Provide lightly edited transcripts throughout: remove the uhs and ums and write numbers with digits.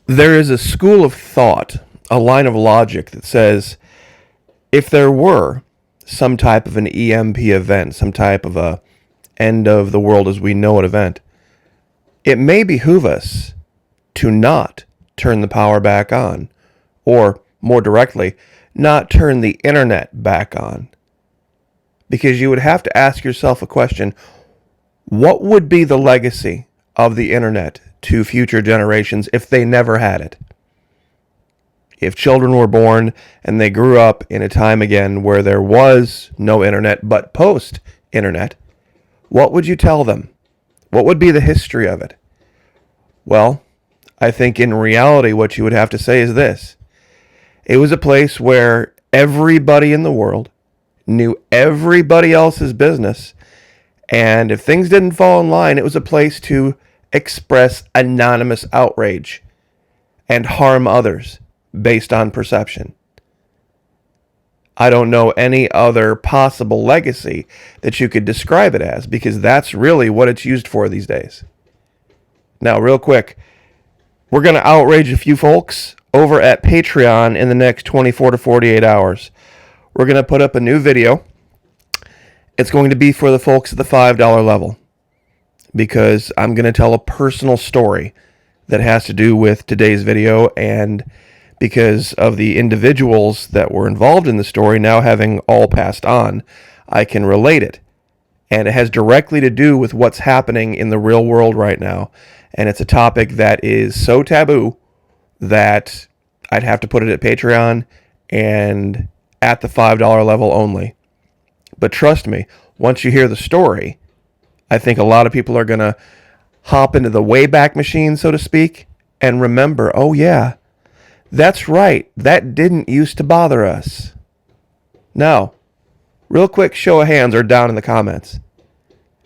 There is a school of thought, a line of logic that says if there were some type of an EMP event, some type of a end of the world as we know it event, it may behoove us to not turn the power back on, or more directly, not turn the internet back on. Because you would have to ask yourself a question: what would be the legacy of the internet to future generations if they never had it? If children were born and they grew up in a time again where there was no internet but post-internet, what would you tell them? What would be the history of it? Well, I think in reality what you would have to say is this. It was a place where everybody in the world knew everybody else's business, and if things didn't fall in line, it was a place to express anonymous outrage and harm others based on perception. I don't know any other possible legacy that you could describe it as, because that's really what it's used for these days. Now, real quick, we're going to outrage a few folks over at Patreon in the next 24 to 48 hours. We're going to put up a new video. It's going to be for the folks at the $5 level, because I'm going to tell a personal story that has to do with today's video, and because of the individuals that were involved in the story now having all passed on, I can relate it. And it has directly to do with what's happening in the real world right now. And it's a topic that is so taboo that I'd have to put it at Patreon and at the $5 level only. But trust me, once you hear the story, I think a lot of people are going to hop into the Wayback Machine, so to speak, and remember, oh yeah, that's right, that didn't used to bother us. Now, real quick show of hands or down in the comments.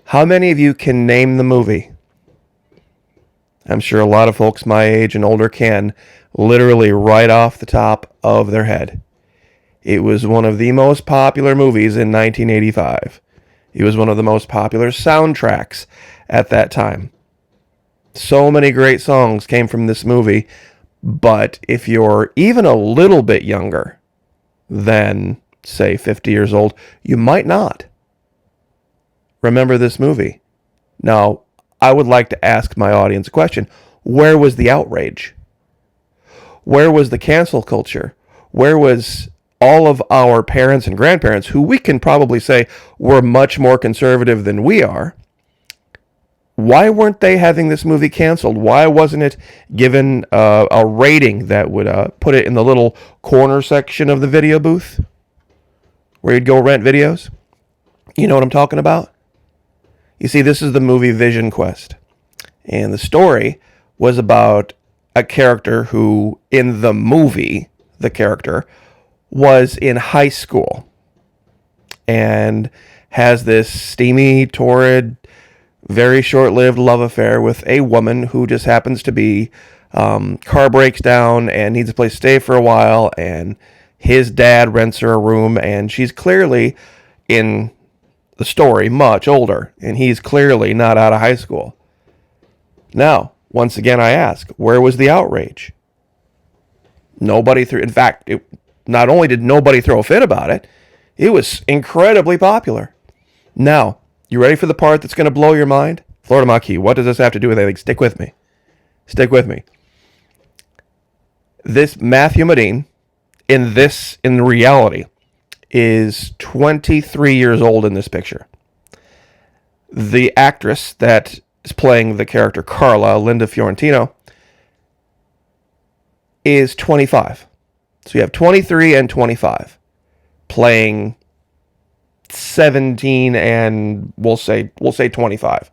How many of you can name the movie? I'm sure a lot of folks my age and older can, literally right off the top of their head. It was one of the most popular movies in 1985. It was one of the most popular soundtracks at that time. So many great songs came from this movie, but if you're even a little bit younger than, say, 50 years old, you might not remember this movie. Now, I would like to ask my audience a question. Where was the outrage? Where was the cancel culture? Where was all of our parents and grandparents, who we can probably say were much more conservative than we are? Why weren't they having this movie canceled? Why wasn't it given a rating that would put it in the little corner section of the video booth where you'd go rent videos? You know what I'm talking about? You see, this is the movie Vision Quest. And the story was about a character who, in the movie, the character was in high school and has this steamy, torrid, very short-lived love affair with a woman who just happens to be car breaks down and needs a place to stay for a while, and his dad rents her a room, and she's clearly, in the story, much older, and he's clearly not out of high school. Now, once again, I ask, where was the outrage? Nobody threw... In fact, not only did nobody throw a fit about it, it was incredibly popular. Now, you ready for the part that's going to blow your mind? Florida Maquis, what does this have to do with anything? Stick with me. Stick with me. This Matthew Modine, in reality, is 23 years old in this picture. The actress that is playing the character Carla, Linda Fiorentino, is 25. So you have 23 and 25 playing 17 and we'll say 25.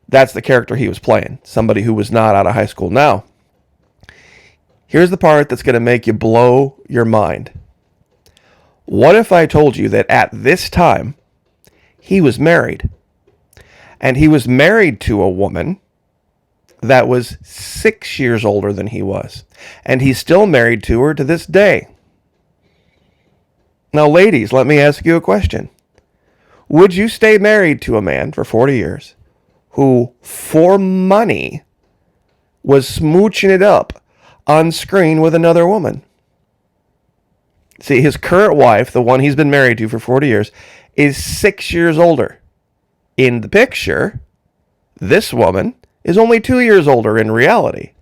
That's the character he was playing, somebody who was not out of high school. Now, here's the part that's going to make you blow your mind. What if I told you that at this time he was married, and he was married to a woman that was 6 years older than he was, and he's still married to her to this day? Now, ladies, let me ask you a question. Would you stay married to a man for 40 years who, for money, was smooching it up on screen with another woman. See, his current wife, the one he's been married to for 40 years, is 6 years older. In the picture, this woman is only 2 years older in reality.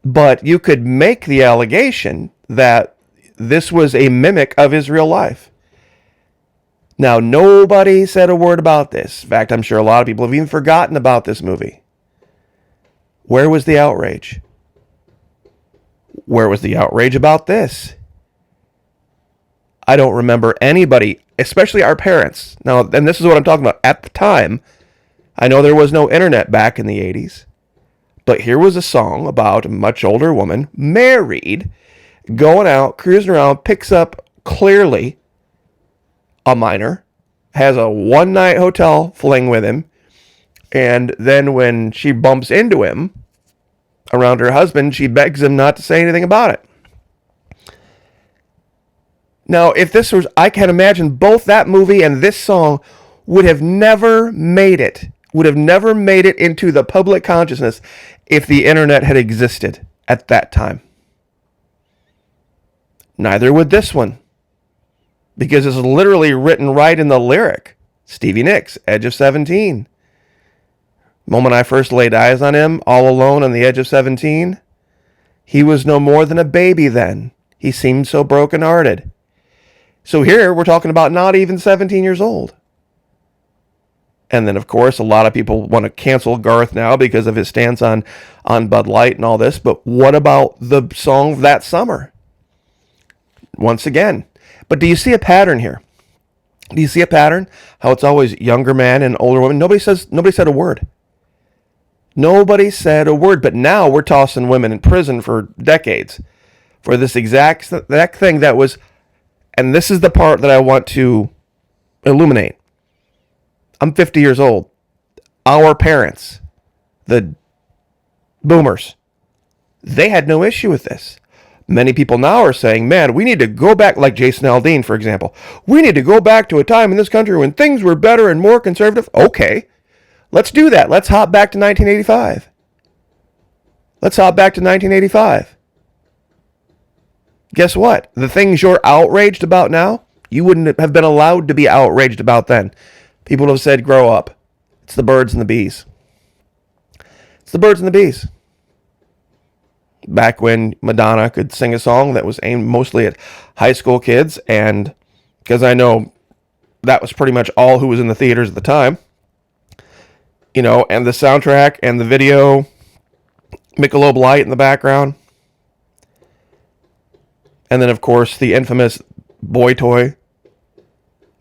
But you could make the allegation that this was a mimic of his real life. Now, nobody said a word about this. In fact, I'm sure a lot of people have even forgotten about this movie. Where was the outrage? Where was the outrage about this? I don't remember anybody, especially our parents. Now, and this is what I'm talking about. At the time, I know there was no internet back in the 80s, but here was a song about a much older woman, married, going out, cruising around, picks up clearly a minor, has a one-night hotel fling with him, and then when she bumps into him around her husband, she begs him not to say anything about it. Now, if this was, I can imagine both that movie and this song would have never made it into the public consciousness if the internet had existed at that time. Neither would this one, because it's literally written right in the lyric. Stevie Nicks, Edge of 17. The moment I first laid eyes on him, all alone on the edge of 17, he was no more than a baby then. He seemed so broken-hearted. So here we're talking about not even 17 years old. And then, of course, a lot of people want to cancel Garth now because of his stance on Bud Light and all this. But what about the song That Summer? Once again. But do you see a pattern here? Do you see a pattern? How it's always younger man and older woman. Nobody said a word. Nobody said a word. But now we're tossing women in prison for decades for this exact thing that was. And this is the part that I want to illuminate. I'm 50 years old. Our parents, the boomers, they had no issue with this. Many people now are saying, man, we need to go back, like Jason Aldean, for example. We need to go back to a time in this country when things were better and more conservative. Okay, let's do that. Let's hop back to 1985. Let's hop back to 1985. Guess what? The things you're outraged about now, you wouldn't have been allowed to be outraged about then. People would have said, grow up. It's the birds and the bees. It's the birds and the bees. Back when Madonna could sing a song that was aimed mostly at high school kids, and because I know that was pretty much all who was in the theaters at the time, you know, and the soundtrack and the video, Michelob Light in the background. And then, of course, the infamous boy toy.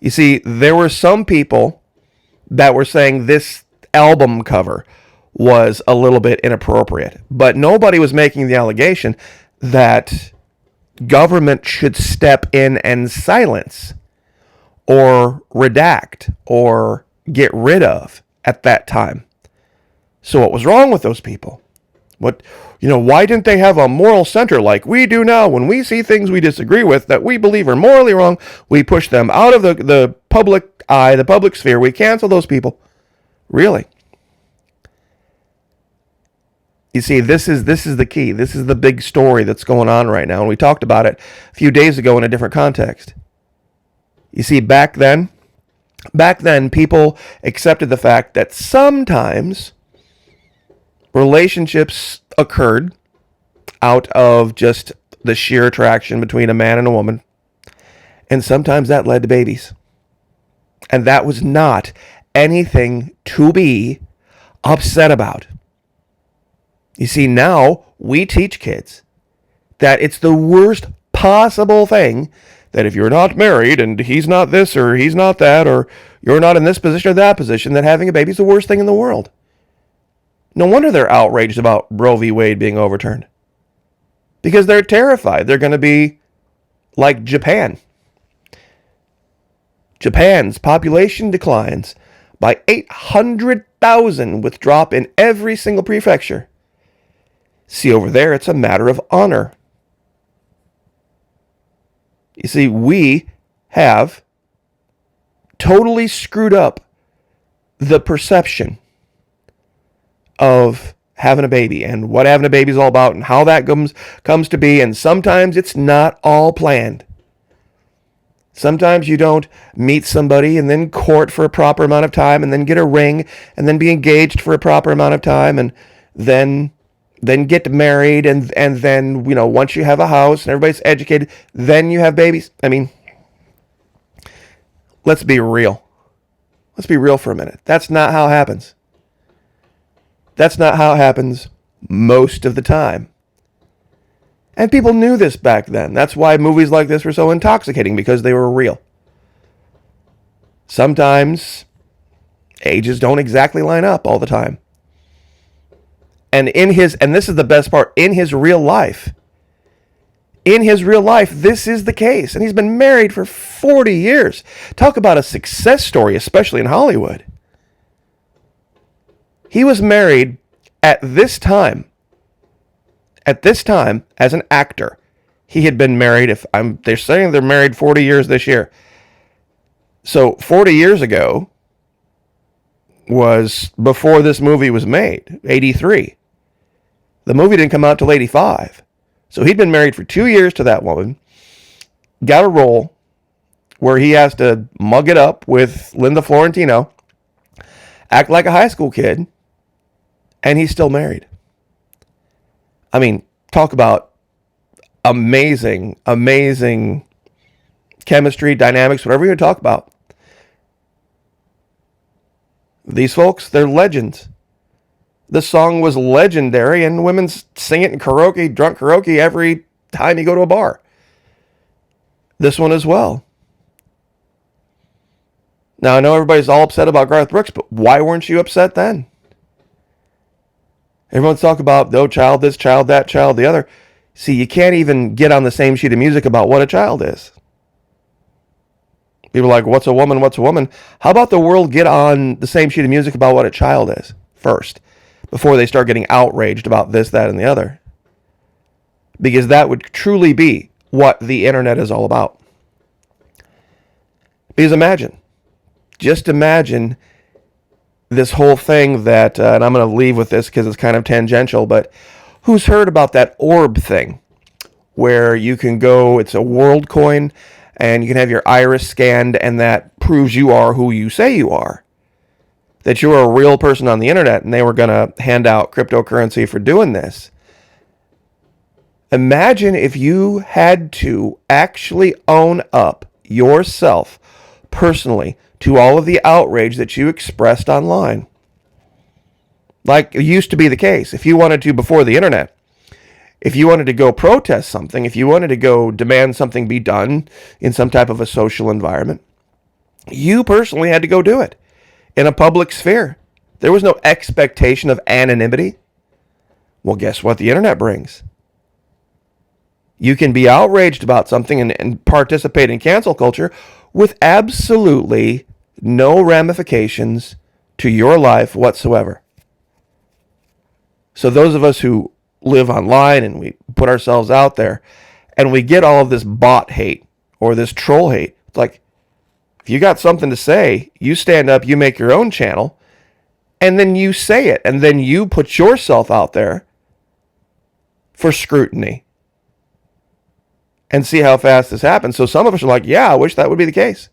You see, there were some people that were saying this album cover was a little bit inappropriate. But nobody was making the allegation that government should step in and silence or redact or get rid of at that time. So what was wrong with those people? Why didn't they have a moral center like we do now? When we see things we disagree with that we believe are morally wrong, we push them out of the public eye, the public sphere. We cancel those people. Really? You see, this is the key. This is the big story that's going on right now. And we talked about it a few days ago in a different context. You see, back then, people accepted the fact that sometimes relationships occurred out of just the sheer attraction between a man and a woman. And sometimes that led to babies. And that was not anything to be upset about. You see, now we teach kids that it's the worst possible thing that if you're not married and he's not this or he's not that or you're not in this position or that position, that having a baby is the worst thing in the world. No wonder they're outraged about Roe v. Wade being overturned. Because they're terrified. They're going to be like Japan. Japan's population declines by 800,000 with drop in every single prefecture. See, over there, it's a matter of honor. You see, we have totally screwed up the perception of having a baby and what having a baby is all about and how that comes to be. And sometimes it's not all planned. Sometimes you don't meet somebody and then court for a proper amount of time and then get a ring and then be engaged for a proper amount of time and then get married and then, once you have a house and everybody's educated, then you have babies. I mean, let's be real. Let's be real for a minute. That's not how it happens. That's not how it happens most of the time. And people knew this back then. That's why movies like this were so intoxicating, because they were real. Sometimes ages don't exactly line up all the time. And this is the best part, in his real life, this is the case. And he's been married for 40 years. Talk about a success story, especially in Hollywood. He was married at this time as an actor. He had been married, they're saying they're married 40 years this year. So 40 years ago was before this movie was made, 83. The movie didn't come out till 85. So he'd been married for 2 years to that woman, got a role where he has to mug it up with Linda Florentino, act like a high school kid, and he's still married. I mean, talk about amazing chemistry, dynamics, whatever you talk about. These folks, they're legends. The song was legendary, and women sing it in karaoke, drunk karaoke, every time you go to a bar. This one as well. Now, I know everybody's all upset about Garth Brooks, but why weren't you upset then? Everyone's talking about, oh, child this, child that, child the other. See, you can't even get on the same sheet of music about what a child is. People are like, what's a woman? What's a woman? How about the world get on the same sheet of music about what a child is first, before they start getting outraged about this, that, and the other? Because that would truly be what the internet is all about. Because just imagine this whole thing that, and I'm going to leave with this because it's kind of tangential, but who's heard about that orb thing where you can go, it's a world coin, and you can have your iris scanned, and that proves you are who you say you are. That you're a real person on the internet, and they were going to hand out cryptocurrency for doing this. Imagine if you had to actually own up yourself personally to all of the outrage that you expressed online. Like it used to be the case. If you wanted to, before the internet, if you wanted to go protest something, if you wanted to go demand something be done in some type of a social environment, you personally had to go do it in a public sphere. There was no expectation of anonymity. Well, guess what the internet brings? You can be outraged about something and participate in cancel culture with absolutely no ramifications to your life whatsoever. So those of us who live online and we put ourselves out there and we get all of this bot hate or this troll hate, it's like, if you got something to say, you stand up, you make your own channel, and then you say it, and then you put yourself out there for scrutiny. And see how fast this happens. So some of us are like, yeah, I wish that would be the case.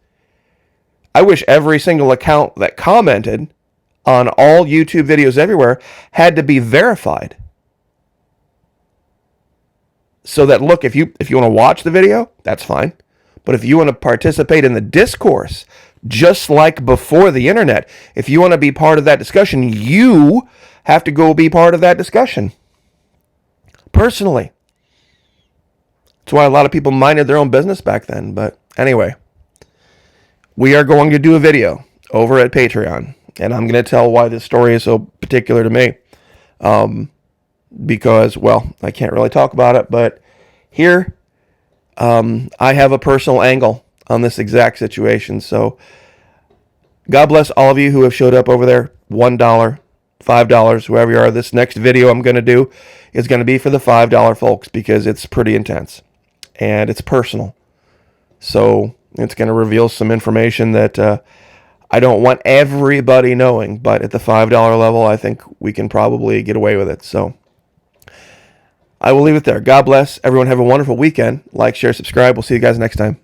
I wish every single account that commented on all YouTube videos everywhere had to be verified. So that, look, if you want to watch the video, that's fine. But if you want to participate in the discourse, just like before the internet, if you want to be part of that discussion, you have to go be part of that discussion. Personally. That's why a lot of people minded their own business back then. But anyway, we are going to do a video over at Patreon. And I'm going to tell why this story is so particular to me. Because, well, I can't really talk about it. But here, I have a personal angle on this exact situation. So God bless all of you who have showed up over there. $1, $5, whoever you are. This next video I'm going to do is going to be for the $5 folks because it's pretty intense. And it's personal. So it's going to reveal some information that I don't want everybody knowing, but at the $5 level, I think we can probably get away with it. So I will leave it there. God bless. Everyone have a wonderful weekend. Like, share, subscribe. We'll see you guys next time.